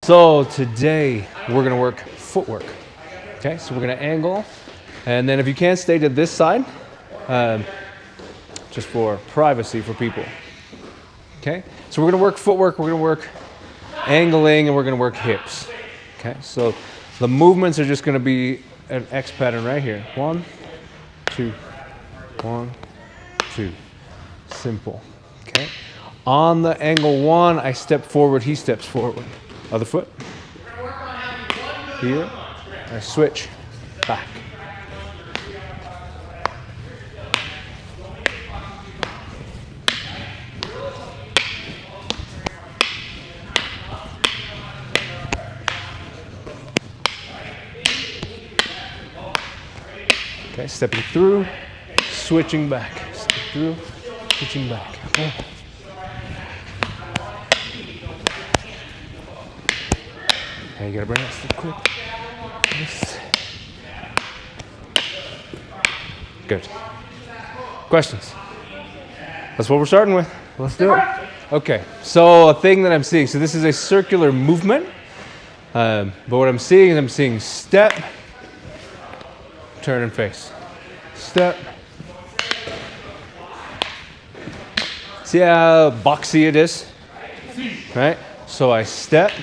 So today we're gonna work footwork. Okay, so we're gonna angle, and then if you can, stay to this side, just for privacy for people. Okay, so we're gonna work footwork, we're gonna work angling, and we're gonna work hips. Okay, so the movements are just gonna be an X pattern right here. 1, 2, 1, 2. Simple. Okay. On the angle 1, I step forward, he steps forward. Other foot. Here. I switch back. Okay, stepping through, switching back. Step through, switching back. Okay. Okay, you gotta bring that step quick. Yes. Good. Questions? That's what we're starting with. Let's do it. Okay, so a thing that I'm seeing, so this is a circular movement, but what I'm seeing is I'm seeing step, turn and face. Step. See how boxy it is? Right? So I step.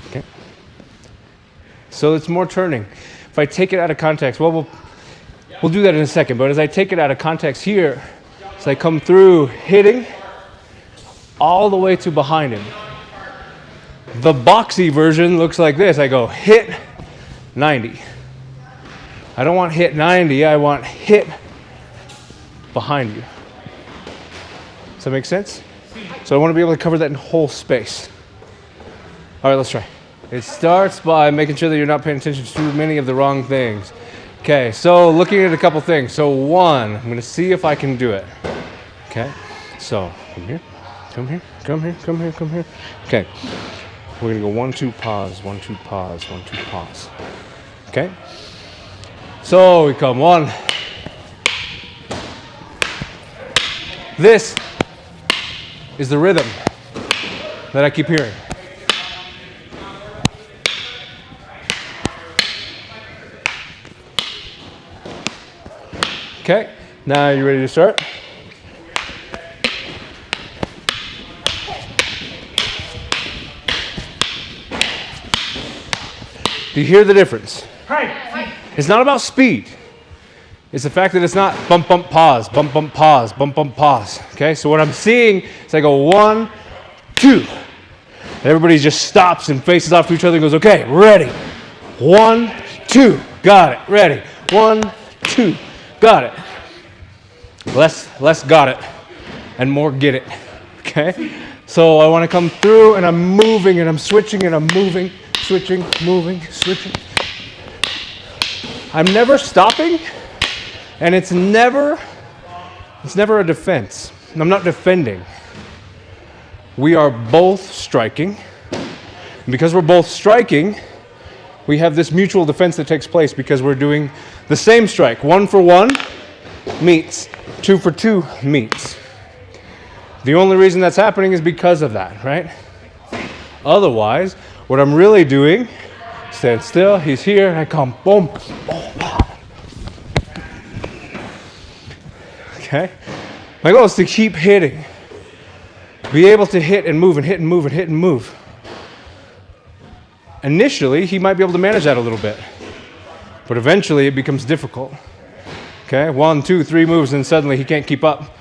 Okay. So it's more turning. If I take it out of context, well, we'll do that in a second, but as I take it out of context here, as I come through hitting all the way to behind him. The boxy version looks like this. I go hit 90. I don't want hit 90, I want hit behind you. Does that make sense? So I want to be able to cover that in whole space. All right, let's try. It starts by making sure that you're not paying attention to too many of the wrong things. Okay, so looking at a couple things. So 1, I'm going to see if I can do it. Okay, so come here, come here, come here, come here, come here. Okay, we're going to go 1, 2, pause, 1, 2, pause, 1, 2, pause. Okay, so we come 1. This is the rhythm that I keep hearing. Okay, now you ready to start? Do you hear the difference? It's not about speed. It's the fact that it's not bump, bump, pause, bump, bump, pause, bump, bump, pause. Okay, so what I'm seeing is I go 1, 2. And everybody just stops and faces off to each other and goes, okay, ready. 1, 2, got it, ready. 1, 2. Got it. Less got it and more get it. Okay? So I want to come through and I'm moving and I'm switching and I'm moving, switching, moving, switching. I'm never stopping and it's never a defense. I'm not defending. We are both striking. And because we're both striking, we have this mutual defense that takes place because we're doing the same strike. 1 for 1 meets, 2 for 2 meets. The only reason that's happening is because of that, right? Otherwise, what I'm really doing, stand still, he's here, and I come, boom, boom. Okay? My goal is to keep hitting. Be able to hit and move and hit and move and hit and move. Initially, he might be able to manage that a little bit. But eventually, it becomes difficult. Okay, 1, 2, 3 moves, and suddenly he can't keep up.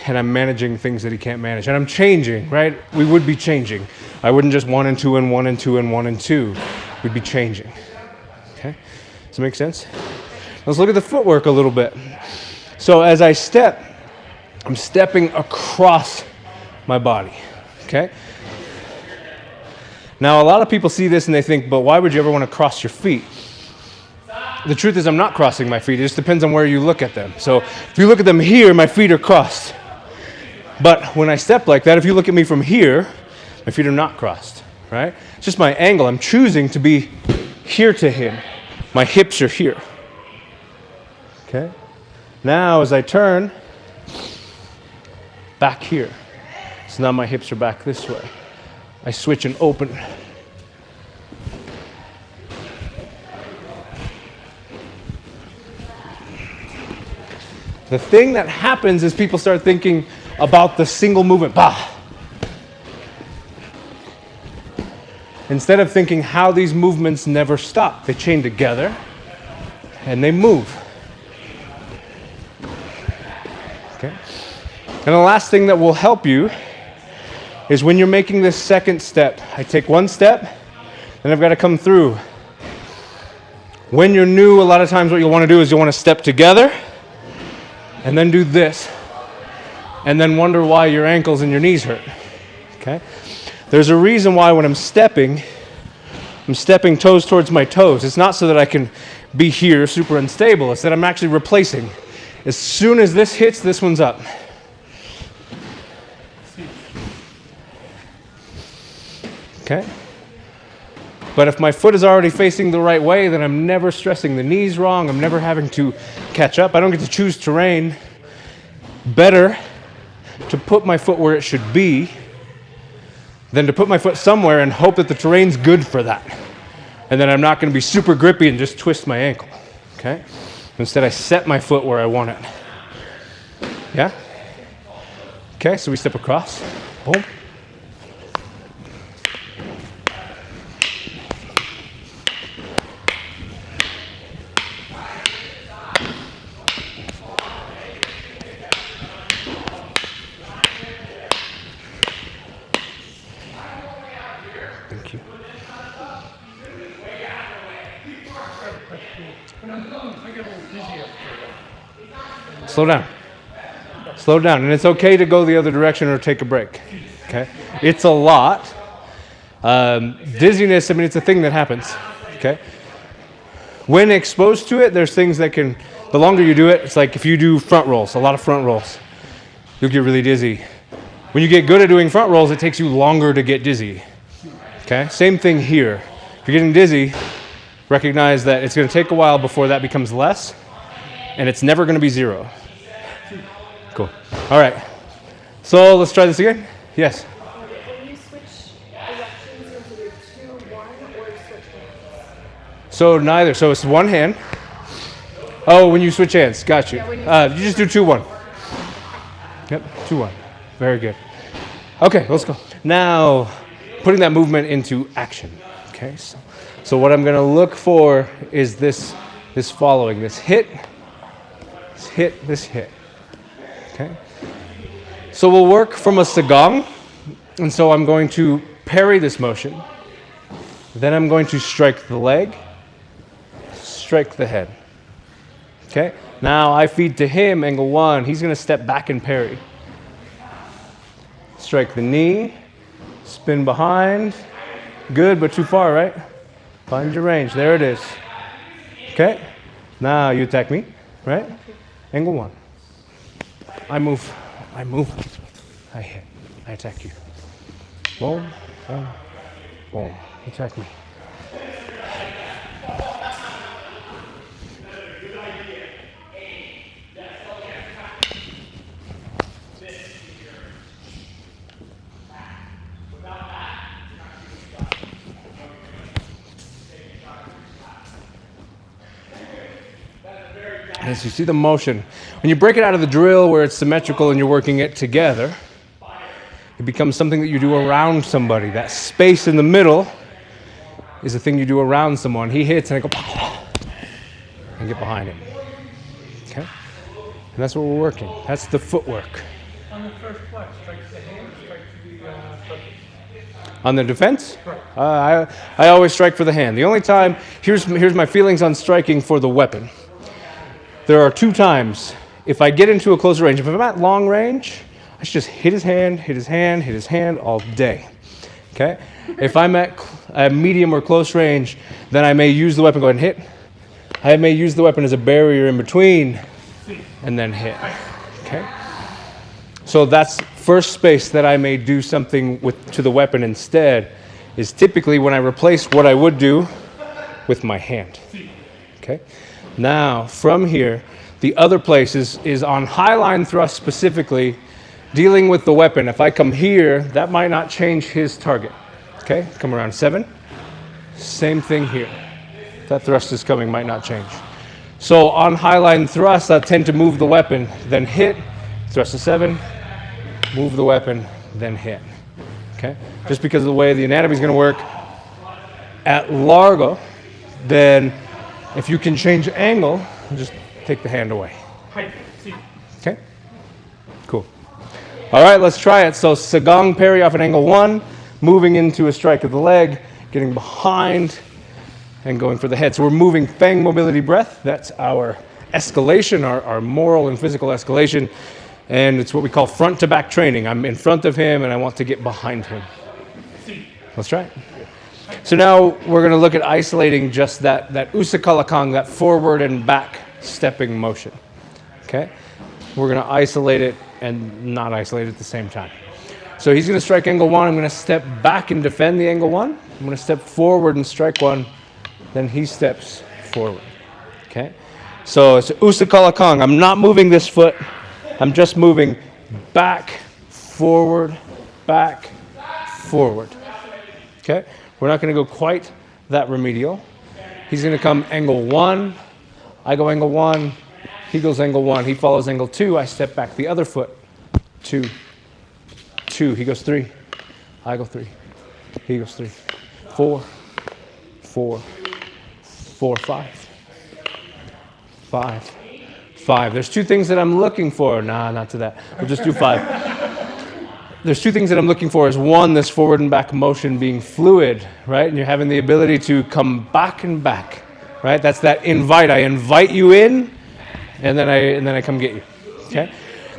And I'm managing things that he can't manage. And I'm changing, right? We would be changing. I wouldn't just 1 and 2 and 1 and 2 and 1 and 2. We'd be changing. Okay, does that make sense? Let's look at the footwork a little bit. So as I step, I'm stepping across my body. Okay? Now, a lot of people see this and they think, but why would you ever want to cross your feet? The truth is I'm not crossing my feet. It just depends on where you look at them. So if you look at them here, my feet are crossed. But when I step like that, if you look at me from here, My feet are not crossed, right? It's just my angle. I'm choosing to be here to him. My hips are here. Okay? Now as I turn, back here. So now my hips are back this way. I switch and open. The thing that happens is people start thinking about the single movement. Bah! Instead of thinking how these movements never stop. They chain together and they move. Okay? And the last thing that will help you is when you're making this second step. I take one step, then I've got to come through. When you're new, a lot of times what you'll want to do is you'll want to step together and then do this. And then wonder why your ankles and your knees hurt. Okay? There's a reason why when I'm stepping toes towards my toes. It's not so that I can be here super unstable. It's that I'm actually replacing. As soon as this hits, this one's up. Okay? But if my foot is already facing the right way, then I'm never stressing the knees wrong. I'm never having to catch up. I don't get to choose terrain. Better to put my foot where it should be than to put my foot somewhere and hope that the terrain's good for that. And then I'm not going to be super grippy and just twist my ankle. Okay? Instead, I set my foot where I want it. Yeah? Okay, so we step across. Boom. Thank you. Slow down. Slow down. And it's okay to go the other direction or take a break. Okay? It's a lot. Dizziness, I mean, it's a thing that happens. Okay? When exposed to it, there's things that can, the longer you do it, it's like if you do front rolls, a lot of front rolls, you'll get really dizzy. When you get good at doing front rolls, it takes you longer to get dizzy. Okay? Same thing here. If you're getting dizzy, recognize that it's going to take a while before that becomes less, and it's never going to be zero. Cool. All right. So let's try this again. Yes? When you switch directions, you'll do 2-1 or switch hands? So neither. So it's one hand. Oh, when you switch hands. Got you. Yeah, you just do 2-1. Yep, 2-1. Very good. Okay, let's go. Now, putting that movement into action. Okay, so what I'm going to look for is this following. This hit, this hit. Okay? So we'll work from a sagong. And so I'm going to parry this motion. Then I'm going to strike the leg, strike the head. Okay? Now I feed to him, angle 1. He's going to step back and parry. Strike the knee, spin behind. Good, but too far, right? Find your range. There it is. Okay? Now you attack me, right? Angle 1. I move, I hit, I attack you. Boom, boom, boom. Attack me. As you see the motion, when you break it out of the drill where it's symmetrical and you're working it together, it becomes something that you do around somebody. That space in the middle is a thing you do around someone. He hits and I go, and get behind him. Okay? And that's what we're working. That's the footwork. On the first flex, strike the hand, strike the foot. On the defense? I always strike for the hand. The only time, here's my feelings on striking for the weapon. There are 2 times, if I get into a closer range, if I'm at long range, I should just hit his hand all day. Okay? If I'm at medium or close range, then I may use the weapon, go ahead and hit. I may use the weapon as a barrier in between and then hit. Okay? So that's first space that I may do something to the weapon instead is typically when I replace what I would do with my hand. Okay? Now, from here, the other place is on high line thrust specifically, dealing with the weapon. If I come here, that might not change his target. Okay? Come around 7. Same thing here. That thrust is coming, might not change. So on high line thrust, I tend to move the weapon, then hit, thrust to 7, move the weapon, then hit. Okay? Just because of the way the anatomy is going to work. At largo, then if you can change angle, just take the hand away. Okay? Cool. All right, let's try it. So Sagong parry off an angle 1, moving into a strike of the leg, getting behind, and going for the head. So we're moving Fang mobility breath. That's our escalation, our moral and physical escalation. And it's what we call front to back training. I'm in front of him and I want to get behind him. Let's try it. So now we're going to look at isolating just that usakalakang, that forward and back stepping motion. Okay? We're going to isolate it and not isolate it at the same time. So he's going to strike angle 1. I'm going to step back and defend the angle 1. I'm going to step forward and strike 1. Then he steps forward. Okay? So it's usakalakang. I'm not moving this foot. I'm just moving back, forward, back, forward. Okay? We're not going to go quite that remedial. He's going to come angle 1. I go angle 1. He goes angle 1. He follows angle 2. I step back the other foot. 2. 2. He goes 3. I go 3. He goes 3. 4. 4. 4, 5. 5. 5. There's 2 things that I'm looking for. Nah, not to that. We'll just do 5. There's 2 things that I'm looking for. Is 1, this forward and back motion being fluid, right? And you're having the ability to come back and back, right? That's that invite. I invite you in, and then I come get you. Okay?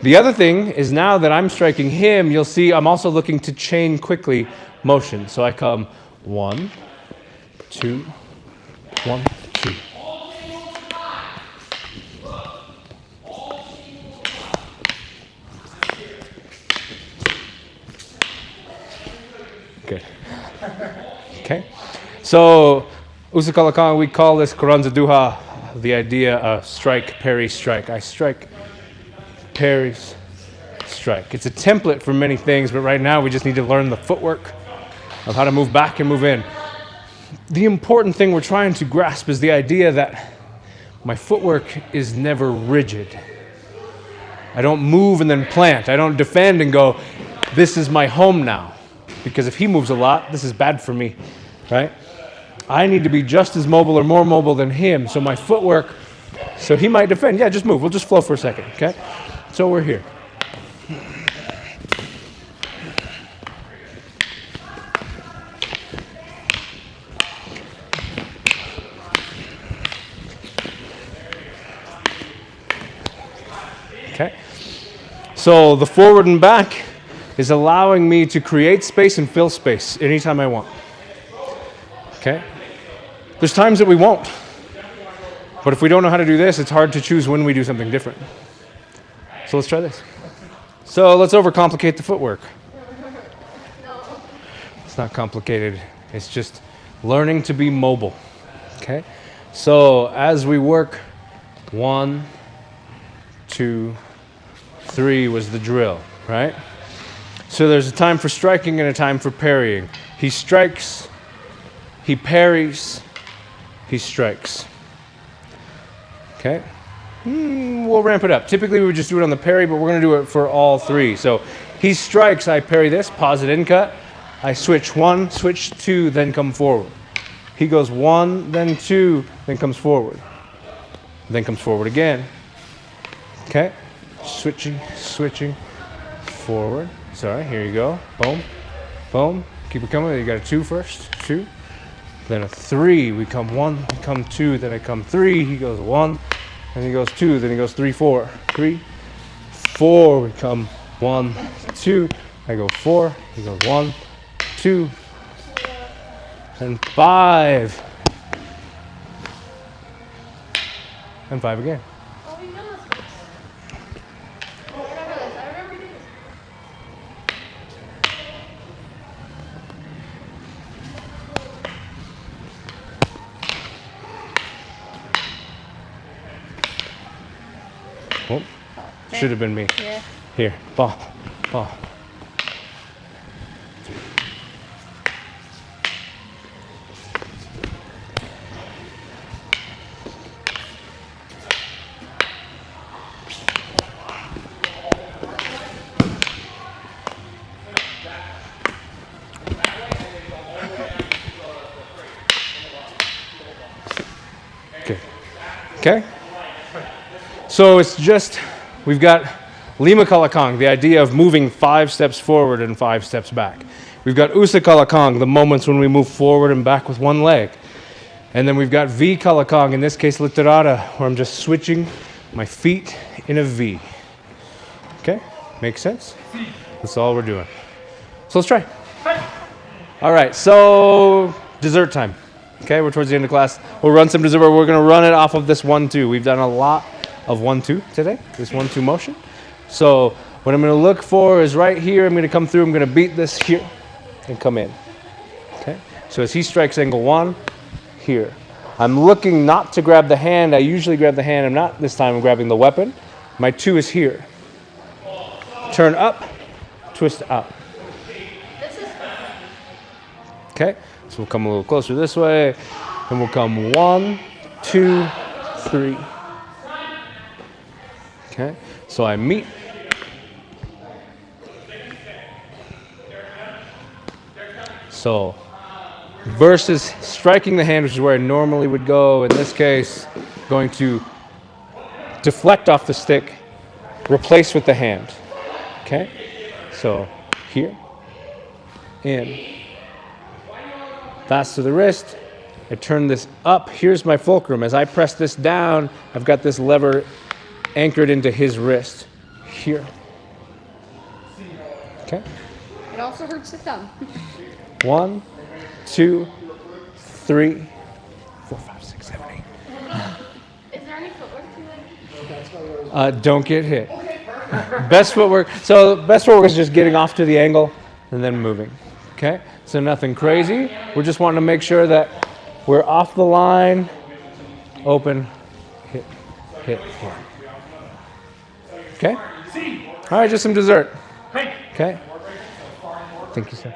The other thing is now that I'm striking him, you'll see I'm also looking to chain quickly motion. So I come 1, 2, 1, 2. Good. Okay. So, usakalakang, we call this karanza duha, the idea of strike, parry, strike. I strike, parries, strike. It's a template for many things, but right now we just need to learn the footwork of how to move back and move in. The important thing we're trying to grasp is the idea that my footwork is never rigid. I don't move and then plant. I don't defend and go, this is my home now. Because if he moves a lot, this is bad for me, right? I need to be just as mobile or more mobile than him. So my footwork, so he might defend. Yeah, just move. We'll just flow for a second, okay? So we're here. Okay? So the forward and back is allowing me to create space and fill space anytime I want. Okay? There's times that we won't. But if we don't know how to do this, it's hard to choose when we do something different. So let's try this. So let's overcomplicate the footwork. It's not complicated. It's just learning to be mobile. Okay? So as we work, 1, 2, 3 was the drill, right? So there's a time for striking and a time for parrying. He strikes, he parries, he strikes. Okay? We'll ramp it up. Typically we would just do it on the parry, but we're going to do it for all 3. So he strikes, I parry this, pause it in cut. I switch 1, switch 2, then come forward. He goes 1, then 2, then comes forward. Then comes forward again. Okay? Switching, forward. Sorry, here you go. Boom, boom. Keep it coming. You got a 2 first. 2. Then a 3. We come 1, we come 2, then I come 3. He goes 1, then he goes 2, then he goes 3, 4. 3, 4. We come 1, 2. I go 4. He goes 1, 2, and 5. And 5 again. Should have been me. Yeah. Here, ball, ball. Okay. So it's just, we've got Lima Kalakong, the idea of moving 5 steps forward and 5 steps back. We've got Usa Kalakong, the moments when we move forward and back with one leg. And then we've got V Kalakong, in this case Literata, where I'm just switching my feet in a V. Okay, makes sense? That's all we're doing. So let's try. All right, so dessert time. Okay, we're towards the end of class. We'll run some dessert. We're going to run it off of this 1-2. We've done a lot of 1-2 today, this 1-2 motion. So what I'm going to look for is right here. I'm going to come through. I'm going to beat this here and come in. Okay, so as he strikes angle 1, here. I'm looking not to grab the hand. I usually grab the hand. I'm not this time. I'm grabbing the weapon. My 2 is here. Turn up, twist up. Okay. So we'll come a little closer this way, and we'll come 1, 2, 3. Okay, so I meet. So versus striking the hand, which is where I normally would go, in this case, going to deflect off the stick, replace with the hand. Okay, so here, in. Fast to the wrist, I turn this up. Here's my fulcrum. As I press this down, I've got this lever anchored into his wrist. Here. Okay. It also hurts the thumb. 1, 2, 3, 4, 5, 6, 7, 8. Is there any footwork to it? Don't get hit. Best footwork. So best footwork is just getting off to the angle and then moving. Okay, so nothing crazy. We're just wanting to make sure that we're off the line, open, hit, hit, hit. Okay? All right, just some dessert. Okay? Thank you, sir.